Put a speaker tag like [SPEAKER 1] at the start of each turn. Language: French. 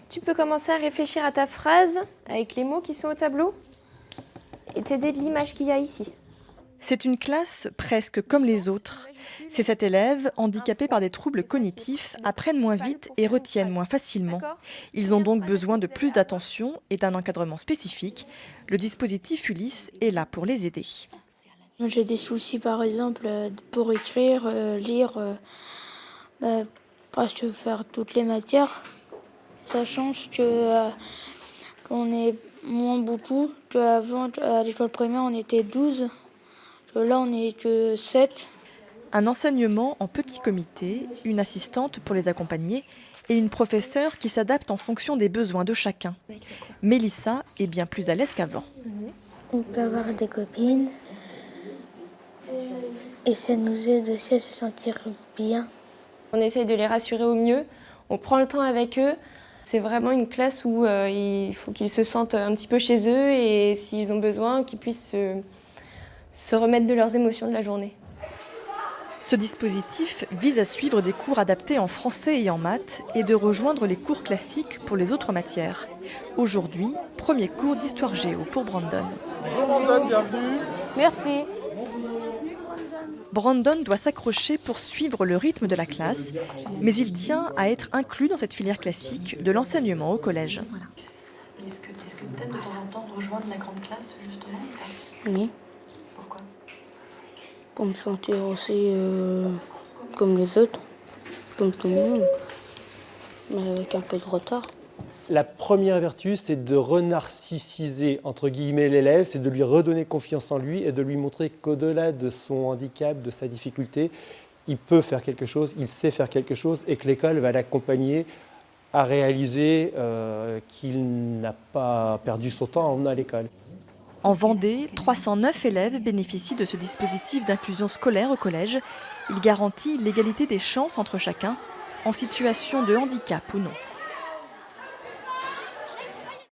[SPEAKER 1] Tu peux commencer à réfléchir à ta phrase avec les mots qui sont au tableau et t'aider de l'image qu'il y a ici.
[SPEAKER 2] C'est une classe presque comme les autres. Ces 7 élèves, handicapés par des troubles cognitifs, apprennent moins vite et retiennent moins facilement. Ils ont donc besoin de plus d'attention et d'un encadrement spécifique. Le dispositif Ulysse est là pour les aider.
[SPEAKER 3] J'ai des soucis par exemple pour écrire, lire, presque faire toutes les matières. Ça change qu'on est moins beaucoup. Qu'avant, à l'école primaire, on était 12. Que là, on n'est que 7.
[SPEAKER 2] Un enseignement en petit comité, une assistante pour les accompagner et une professeure qui s'adapte en fonction des besoins de chacun. Mélissa est bien plus à l'aise qu'avant.
[SPEAKER 4] On peut avoir des copines et ça nous aide aussi à se sentir bien.
[SPEAKER 1] On essaye de les rassurer au mieux, on prend le temps avec eux. C'est vraiment une classe où il faut qu'ils se sentent un petit peu chez eux et s'ils ont besoin, qu'ils puissent se remettre de leurs émotions de la journée.
[SPEAKER 2] Ce dispositif vise à suivre des cours adaptés en français et en maths et de rejoindre les cours classiques pour les autres matières. Aujourd'hui, premier cours d'histoire géo pour Brandon.
[SPEAKER 5] Bonjour Brandon, bienvenue.
[SPEAKER 1] Merci.
[SPEAKER 2] Brandon doit s'accrocher pour suivre le rythme de la classe, mais il tient à être inclus dans cette filière classique de l'enseignement au collège.
[SPEAKER 6] Voilà. Est-ce que tu aimes de temps en temps rejoindre la grande classe, justement?
[SPEAKER 3] Oui,
[SPEAKER 6] Pourquoi?
[SPEAKER 3] pour me sentir aussi comme les autres, comme tout le monde, mais avec un peu de retard.
[SPEAKER 5] La première vertu, c'est de renarcissiser, entre guillemets, l'élève, c'est de lui redonner confiance en lui et de lui montrer qu'au-delà de son handicap, de sa difficulté, il peut faire quelque chose, il sait faire quelque chose et que l'école va l'accompagner à réaliser qu'il n'a pas perdu son temps en venant à l'école.
[SPEAKER 2] En Vendée, 309 élèves bénéficient de ce dispositif d'inclusion scolaire au collège. Il garantit l'égalité des chances entre chacun, en situation de handicap ou non.